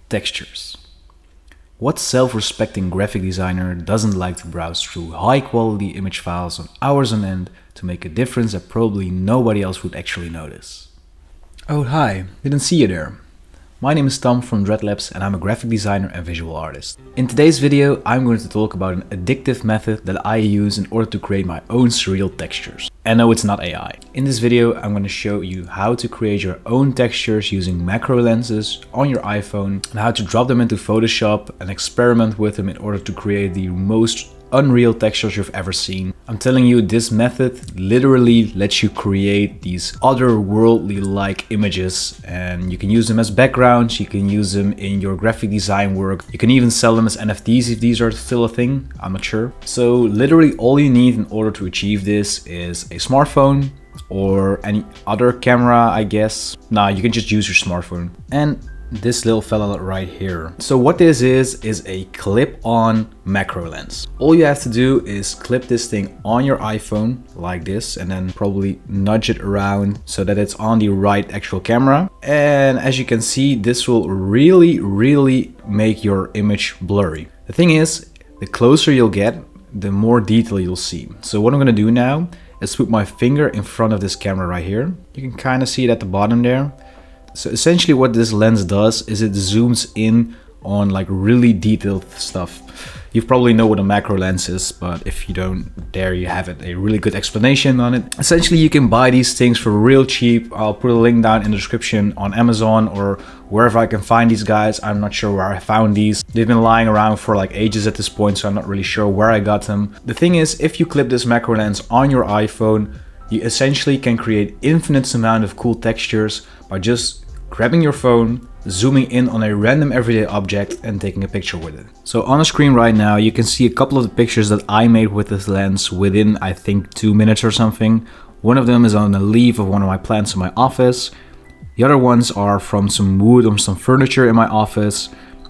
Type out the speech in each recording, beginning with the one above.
Textures. What self-respecting graphic designer doesn't like to browse through high-quality image files on hours on end to make a difference that probably nobody else would actually notice? Oh hi, didn't see you there. My name is Tom from Dreadlabs and I'm a graphic designer and visual artist. In today's video, I'm going to talk about an addictive method that I use in order to create my own surreal textures. And no, it's not AI. In this video, I'm going to show you how to create your own textures using macro lenses on your iPhone and how to drop them into Photoshop and experiment with them in order to create the most unreal textures you've ever seen. I'm telling you, this method literally lets you create these otherworldly like images, and you can use them as backgrounds, you can use them in your graphic design work, you can even sell them as NFTs if these are still a thing, I'm not sure. So literally all you need in order to achieve this is a smartphone or any other camera, I guess. Nah, you can just use your smartphone. And this little fella right here. So what this is a clip-on macro lens. All you have to do is clip this thing on your iPhone like this and then probably nudge it around so that it's on the right actual camera. And as you can see, this will really make your image blurry. The thing is, the closer you'll get, the more detail you'll see. So what I'm gonna do now is put my finger in front of this camera right here. You can kind of see it at the bottom there. So essentially what this lens does is it zooms in on like really detailed stuff. You probably know what a macro lens is, but if you don't, there you have it, a really good explanation on it. Essentially you can buy these things for real cheap. I'll put a link down in the description on Amazon or wherever I can find these guys. I'm not sure where I found these. They've been lying around for like ages at this point, so I'm not really sure where I got them. The thing is, if you clip this macro lens on your iPhone, you essentially can create infinite amount of cool textures by just grabbing your phone, zooming in on a random everyday object and taking a picture with it. So on the screen right now, you can see a couple of the pictures that I made with this lens within, I think, 2 minutes or something. One of them is on the leaf of one of my plants in my office. The other ones are from some wood or some furniture in my office.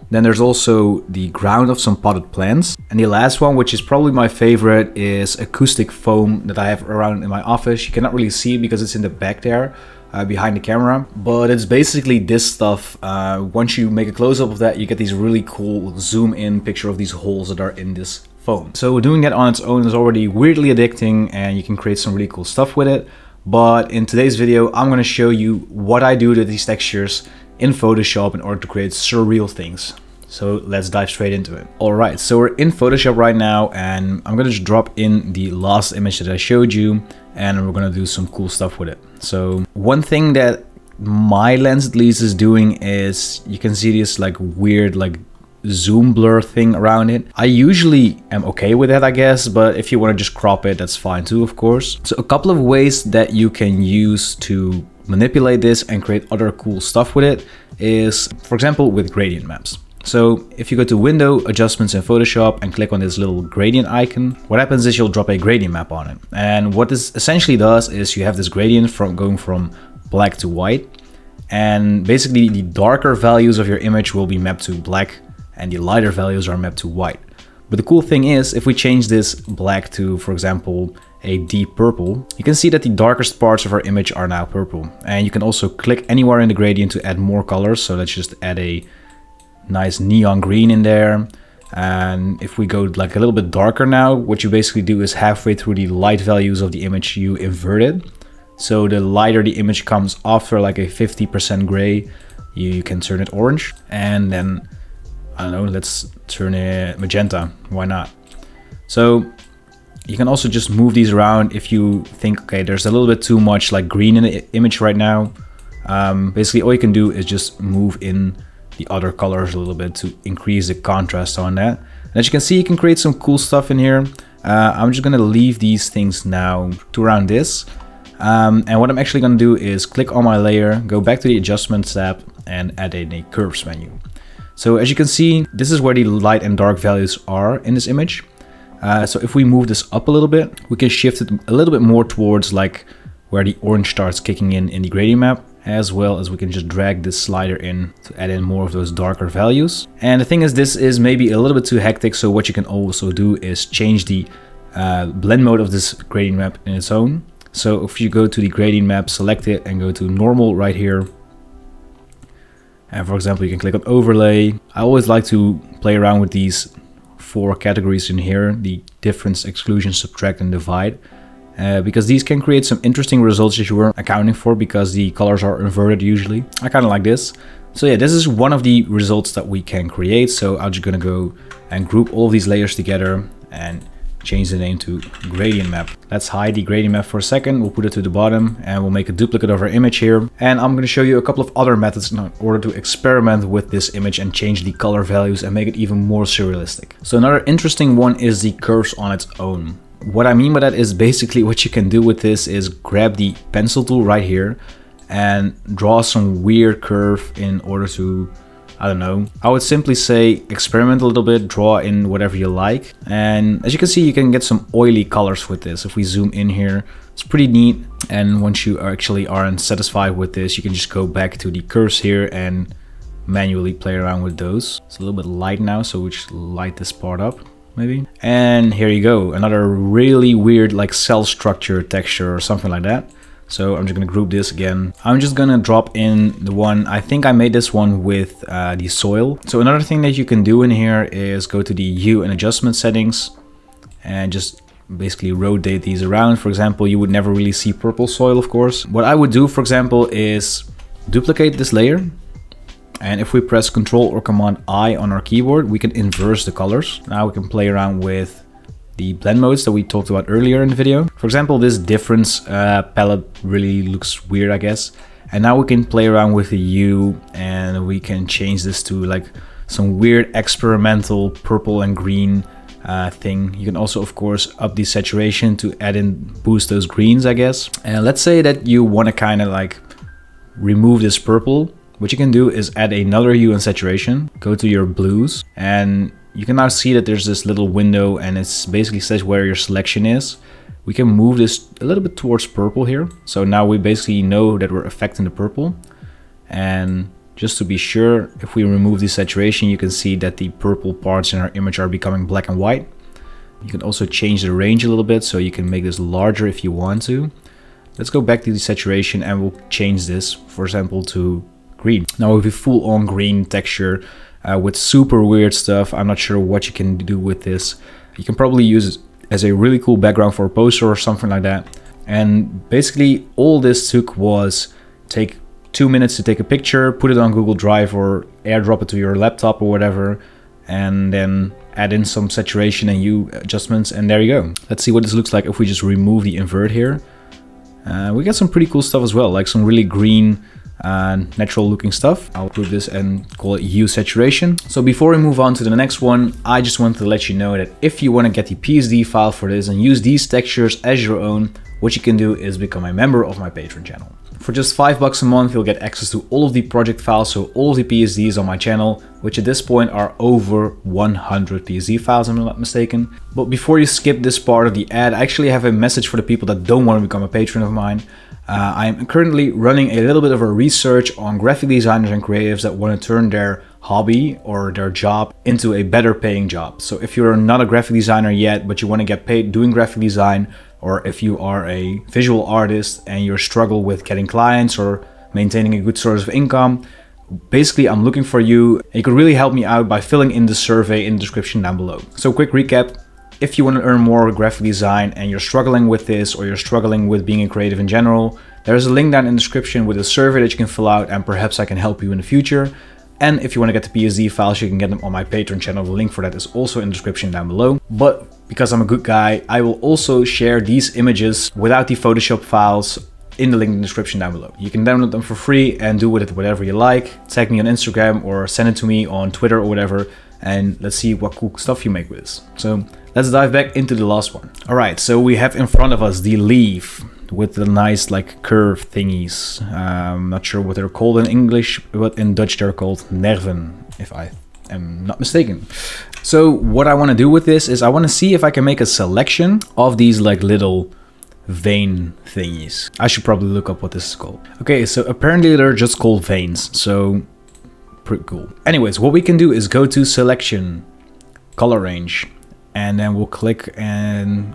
Then there's also the ground of some potted plants. And the last one, which is probably my favorite, is acoustic foam that I have around in my office. You cannot really see it because it's in the back there. Behind the camera, but it's basically this stuff. Once you make a close-up of that, you get these really cool zoom in picture of these holes that are in this foam. So doing that on its own is already weirdly addicting and you can create some really cool stuff with it. But in today's video, I'm going to show you what I do to these textures in Photoshop in order to create surreal things. So let's dive straight into it. Alright, so we're in Photoshop right now and I'm gonna just drop in the last image that I showed you and we're gonna do some cool stuff with it. So one thing that my lens at least is doing is you can see this like weird like zoom blur thing around it. I usually am okay with that, I guess, but if you want to just crop it, that's fine too, of course. So a couple of ways that you can use to manipulate this and create other cool stuff with it is, for example, with gradient maps. So if you go to Window, Adjustments in Photoshop and click on this little gradient icon, what happens is you'll drop a gradient map on it. And what this essentially does is you have this gradient from going from black to white. And basically the darker values of your image will be mapped to black and the lighter values are mapped to white. But the cool thing is, if we change this black to, for example, a deep purple, you can see that the darkest parts of our image are now purple. And you can also click anywhere in the gradient to add more colors. So let's just add a nice neon green in there. And if we go like a little bit darker now, what you basically do is halfway through the light values of the image, you invert it. So the lighter the image comes after like a 50% gray, you can turn it orange. And then, I don't know, let's turn it magenta. Why not? So you can also just move these around if you think, okay, there's a little bit too much like green in the image right now. Basically all you can do is just move in the other colors a little bit to increase the contrast on that. And as you can see, you can create some cool stuff in here. I'm just gonna leave these things now to around this. And what I'm actually gonna do is click on my layer, go back to the Adjustments tab and add in a Curves menu. So as you can see, this is where the light and dark values are in this image. So if we move this up a little bit, we can shift it a little bit more towards like where the orange starts kicking in the gradient map, as well as we can just drag this slider in to add in more of those darker values. And the thing is, this is maybe a little bit too hectic, so what you can also do is change the blend mode of this gradient map in its own. So if you go to the gradient map, select it and go to normal right here, And for example, you can click on overlay. I always like to play around with these 4 categories in here, the difference, exclusion, subtract, and divide. Because these can create some interesting results that you weren't accounting for, because the colors are inverted usually. I kind of like this. So yeah, this is one of the results that we can create. So I'm just gonna go and group all of these layers together and change the name to gradient map. Let's hide the gradient map for a second. We'll put it to the bottom and we'll make a duplicate of our image here. And I'm going to show you a couple of other methods in order to experiment with this image and change the color values and make it even more surrealistic. So another interesting one is the curves on its own. What I mean by that is basically what you can do with this is grab the pencil tool right here and draw some weird curve in order to, I don't know, I would simply say experiment a little bit, draw in whatever you like. And as you can see, you can get some oily colors with this. If we zoom in here, it's pretty neat. And once you actually aren't satisfied with this, you can just go back to the curves here and manually play around with those. It's a little bit light now, so we just light this part up maybe. And here you go, another really weird like cell structure texture or something like that. So I'm just gonna group this again. I'm just gonna drop in the one, I think I made this one with the soil. So another thing that you can do in here is go to the hue and adjustment settings and just basically rotate these around. For example, you would never really see purple soil, of course. What I would do, for example, is duplicate this layer. And if we press Ctrl or Command I on our keyboard, we can inverse the colors. Now we can play around with the blend modes that we talked about earlier in the video. For example, this difference palette really looks weird, I guess. And now we can play around with the hue and we can change this to like some weird experimental purple and green thing. You can also, of course, up the saturation to add in, boost those greens, I guess. And let's say that you want to kind of like remove this purple. What you can do is add another hue and saturation, go to your blues, and you can now see that there's this little window and it's basically says where your selection is. We can move this a little bit towards purple here. So now we basically know that we're affecting the purple. And just to be sure, if we remove the saturation, you can see that the purple parts in our image are becoming black and white. You can also change the range a little bit, so you can make this larger if you want to. Let's go back to the saturation and we'll change this, for example, to green. Now with a full on green texture, with super weird stuff. I'm not sure what you can do with this. You can probably use it as a really cool background for a poster or something like that. And basically all this took was take 2 minutes to take a picture, put it on Google Drive or airdrop it to your laptop or whatever, and then add in some saturation and hue adjustments, and there you go. Let's see what this looks like if we just remove the invert here. We got some pretty cool stuff as well, like some really green natural looking stuff. I'll group this and call it hue saturation. So before we move on to the next one, I just wanted to let you know that if you want to get the PSD file for this and use these textures as your own, what you can do is become a member of my Patreon channel. For just $5 a month, you'll get access to all of the project files, so all of the PSDs on my channel, which at this point are over 100 PSD files, if I'm not mistaken. But before you skip this part of the ad, I actually have a message for the people that don't want to become a patron of mine. I'm currently running a little bit of a research on graphic designers and creatives that want to turn their hobby or their job into a better paying job. So if you're not a graphic designer yet, but you want to get paid doing graphic design, or if you are a visual artist and you struggle with getting clients or maintaining a good source of income, basically I'm looking for you. You could really help me out by filling in the survey in the description down below. So quick recap. If you want to earn more graphic design and you're struggling with this, or you're struggling with being a creative in general, there's a link down in the description with a survey that you can fill out, and perhaps I can help you in the future. And if you want to get the PSD files, you can get them on my Patreon channel. The link for that is also in the description down below. But because I'm a good guy, I will also share these images without the Photoshop files in the link in the description down below. You can download them for free and do with it whatever you like. Tag me on Instagram or send it to me on Twitter or whatever, and let's see what cool stuff you make with this. So let's dive back into the last one. All right, so we have in front of us the leaf with the nice like curve thingies. I'm not sure what they're called in English, but in Dutch they're called Nerven, if I am not mistaken. So what I want to do with this is I want to see if I can make a selection of these like little vein thingies. I should probably look up what this is called. Okay, so apparently they're just called veins, so pretty cool. Anyways, what we can do is go to selection, color range, and then we'll click and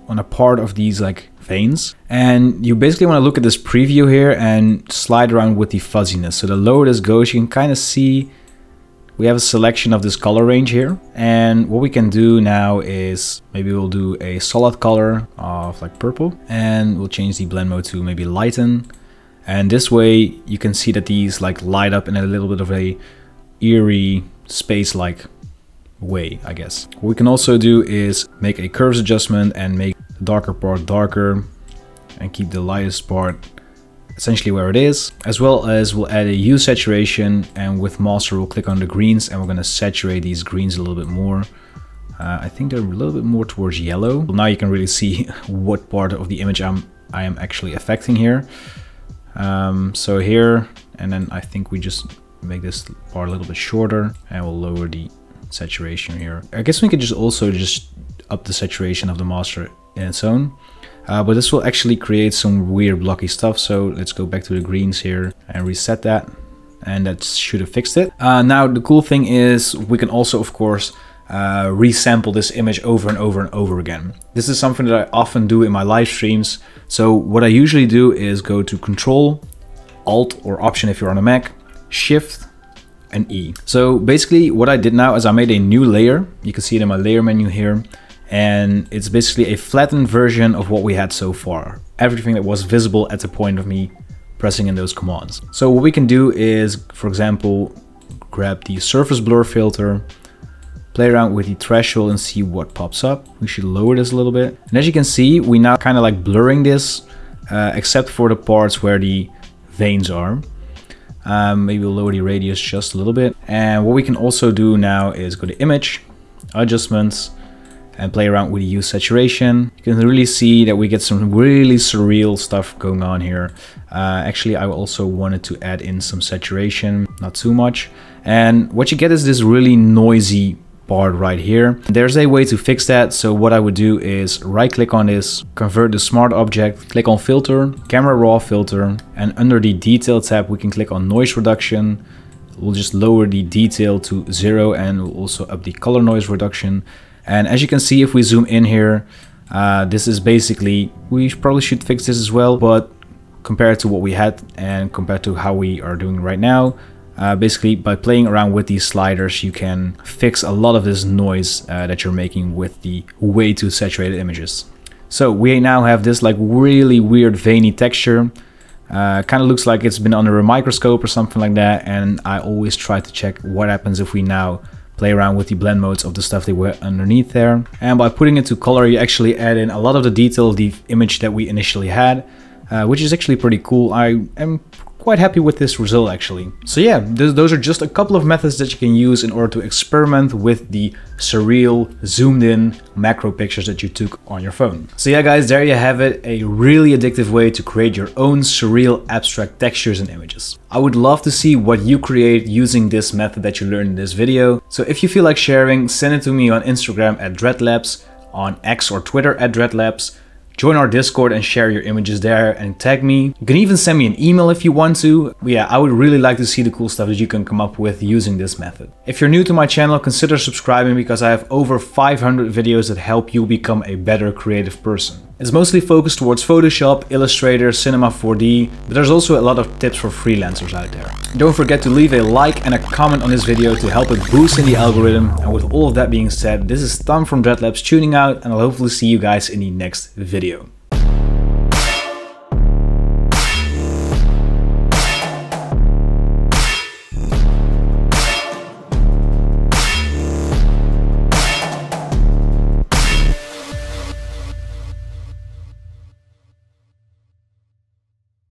on a part of these like veins. And you basically want to look at this preview here and slide around with the fuzziness. So the lower this goes, you can kind of see we have a selection of this color range here. And what we can do now is maybe we'll do a solid color of like purple, and we'll change the blend mode to maybe lighten. And this way you can see that these like light up in a little bit of a eerie space-like way, I guess. What we can also do is make a curves adjustment and make the darker part darker and keep the lightest part essentially where it is, as well as we'll add a hue saturation, and with master we'll click on the greens and we're going to saturate these greens a little bit more. I think they're a little bit more towards yellow. Well, now you can really see what part of the image I am actually affecting here. So here, and then I think we just make this part a little bit shorter and we'll lower the saturation here. I guess we could just also just up the saturation of the master in its own. But this will actually create some weird blocky stuff. So let's go back to the greens here and reset that. And that should have fixed it. Now the cool thing is we can also, of course, resample this image over and over and over again. This is something that I often do in my live streams. So what I usually do is go to Control, Alt or Option if you're on a Mac, Shift and E. So basically what I did now is I made a new layer. You can see it in my layer menu here. And it's basically a flattened version of what we had so far. Everything that was visible at the point of me pressing in those commands. So what we can do is, for example, grab the surface blur filter, play around with the threshold and see what pops up. We should lower this a little bit. And as you can see, we now kind of like blurring this, except for the parts where the veins are. Maybe we'll lower the radius just a little bit. And what we can also do now is go to Image, Adjustments, and play around with the hue saturation. You can really see that we get some really surreal stuff going on here. Actually, I also wanted to add in some saturation, not too much. And what you get is this really noisy part right here. There's a way to fix that. So what I would do is right click on this, convert to smart object, click on filter, camera raw filter, and under the detail tab we can click on noise reduction. We'll just lower the detail to 0 and we'll also up the color noise reduction. And as you can see, if we zoom in here, this is basically, we probably should fix this as well, but compared to what we had and compared to how we are doing right now, basically by playing around with these sliders, you can fix a lot of this noise that you're making with the way too saturated images. So we now have this like really weird veiny texture. Kind of looks like it's been under a microscope or something like that. And I always try to check what happens if we now play around with the blend modes of the stuff that were underneath there. And by putting it to color, you actually add in a lot of the detail of the image that we initially had, which is actually pretty cool. I am quite happy with this result actually. So yeah, those are just a couple of methods that you can use in order to experiment with the surreal zoomed in macro pictures that you took on your phone. So yeah guys, there you have it, a really addictive way to create your own surreal abstract textures and images. I would love to see what you create using this method that you learned in this video. So if you feel like sharing, send it to me on Instagram at Dreadlabs, on X or Twitter at Dreadlabs. Join our Discord and share your images there and tag me. You can even send me an email if you want to. But yeah, I would really like to see the cool stuff that you can come up with using this method. If you're new to my channel, consider subscribing because I have over 500 videos that help you become a better creative person. It's mostly focused towards Photoshop, Illustrator, Cinema 4D, but there's also a lot of tips for freelancers out there. Don't forget to leave a like and a comment on this video to help it boost in the algorithm. And with all of that being said, this is Tom from Dreadlabs tuning out, and I'll hopefully see you guys in the next video.